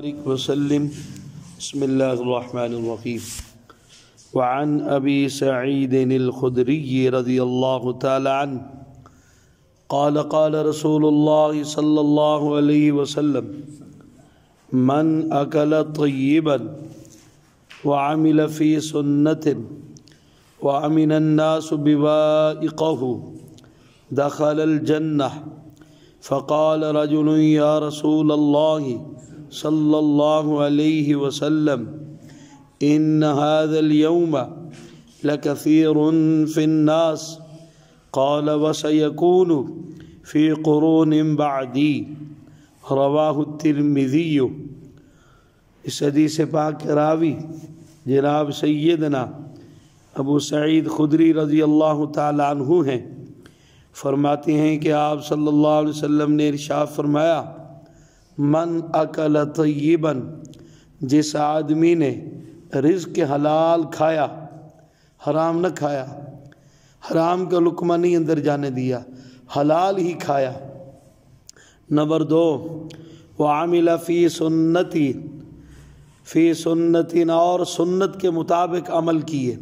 وبارك وسلم. بسم الله الرحمن الرحيم. وعن أبي سعيد الخدري رضي الله تعالى عنه قال قال رسول الله صلى الله عليه وسلم: من أكل طيبا وعمل في سنة وأمن الناس بوائقه دخل الجنة. فقال رجل: يا رسول الله صلى الله عليه وسلم إن هذا اليوم لكثير في الناس. قال: وسيكون في قرون بعدي. رواہ الترمذی. اس حدیث پاک کے راوی جناب سیدنا ابو سعید خدری رضی اللہ تعالی عنہ ہیں. فرماتے ہیں کہ آپ صلی اللہ علیہ وسلم نے ارشاد فرمایا: من اکل طیبا، جس آدمی نے رزق حلال کھایا، حرام نہ کھایا، حرام کا لقمہ نہیں اندر جانے دیا، حلال ہی کھایا. نمبر 2، وعمل فی سنتی، فی سنتنا، اور سنت کے مطابق عمل کیے،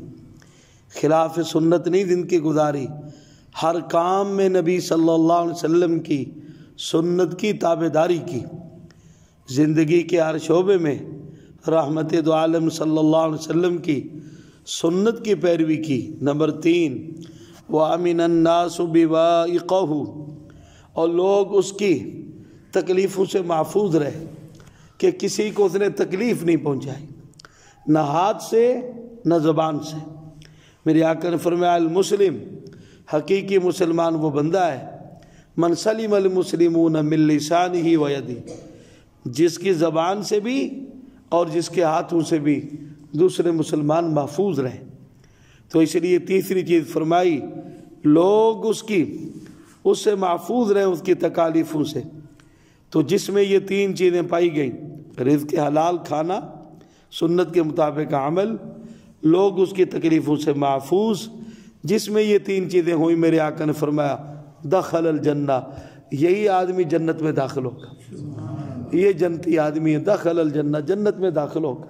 خلاف سنت نہیں زندگی گزاری، ہر کام میں نبی صلی اللہ علیہ وسلم کی سنت کی تابعداری کی، زندگی کے ہر شعبے میں رحمت دو عالم صلی اللہ علیہ وسلم کی سنت کی پیروی کی. نمبر 3، وَأَمِنَ النَّاسُ بِوَائِقَهُ، اور لوگ اس کی تکلیفوں سے محفوظ رہے کہ کسی کو اس نے تکلیف نہیں پہنچائی، نہ ہاتھ سے نہ زبان سے. میرے آقا نے فرمایا: المسلم، حقیقی مسلمان وہ بندہ ہے، من سلم المسلمون من لسانہ و یدہ، جس کی زبان سے بھی اور جس کے ہاتھوں سے بھی دوسرے مسلمان محفوظ رہیں. تو اس لیے تیسری چیز فرمائی، لوگ اس سے محفوظ رہیں، اس کی تکالیفوں سے. تو جس میں یہ 3 چیزیں پائی گئیں، رزق حلال کھانا، سنت کے مطابق عمل، لوگ اس کی تکلیفوں سے محفوظ، جس میں یہ 3 چیزیں ہوئی، میرے آقا نے فرمایا: دخل الجنہ، یہی آدمی جنت میں داخل ہوگا، یہ جنتی آدمی ہے، دخل الجنہ، جنت میں داخل ہوگا.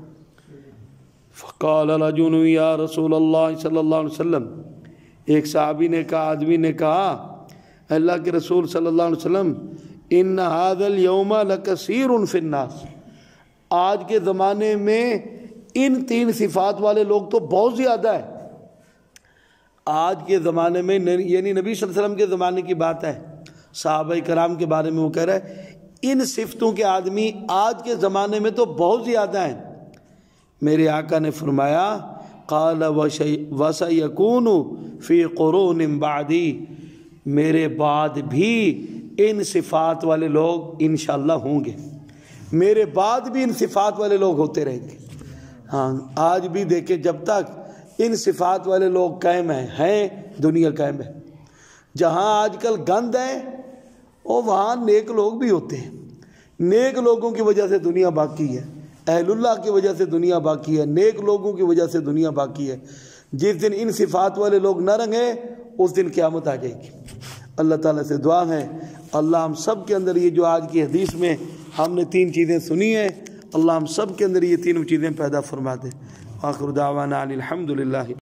فقال رجل: یا رسول اللہ صلی اللہ علیہ وسلم، ایک صحابی نے کہا، آدمی نے کہا: اللہ کے رسول صلی اللہ علیہ وسلم، ان هذا اليوم لکثیر فی الناس، آج کے زمانے میں ان 3 صفات والے لوگ تو بہت زیادہ ہیں. آج کے زمانے میں، یعنی نبی صلی اللہ علیہ وسلم کے زمانے کی بات ہے، صحابہ کرام کے بارے میں وہ کہہ رہا ہے، ان صفتوں کے آدمی آج کے زمانے میں تو بہت زیادہ ہیں. میرے آقا نے فرمایا: قال وَسَيَكُونُ فِي قُرُونٍ بَعْدِي، میرے بعد بھی ان صفات والے لوگ انشاءاللہ ہوں گے، میرے بعد بھی ان صفات والے لوگ ہوتے رہیں گے. ہاں، آج بھی دیکھیں، جب تک ان صفات والے لوگ قائم ہیں دنیا قائم ہے. جہاں آج کل گند ہے وہاں نیک لوگ بھی ہوتے ہیں، نیک لوگوں کی وجہ سے دنیا باقی ہے، اہل اللہ کی وجہ سے دنیا باقی ہے، نیک لوگوں کی وجہ سے دنیا باقی ہے. جس دن ان صفات والے لوگ نہ رنگے، اس دن قیامت آ جائے گی. اللہ تعالیٰ سے دعا ہے، اللہ ہم سب کے اندر یہ جو آج کی حدیث میں ہم نے 3 چیزیں سنی ہیں، اللہ ہم سب کے اندر یہ 3 چیزیں پیدا فرما دے. آخر دعوانا الحمدللہ.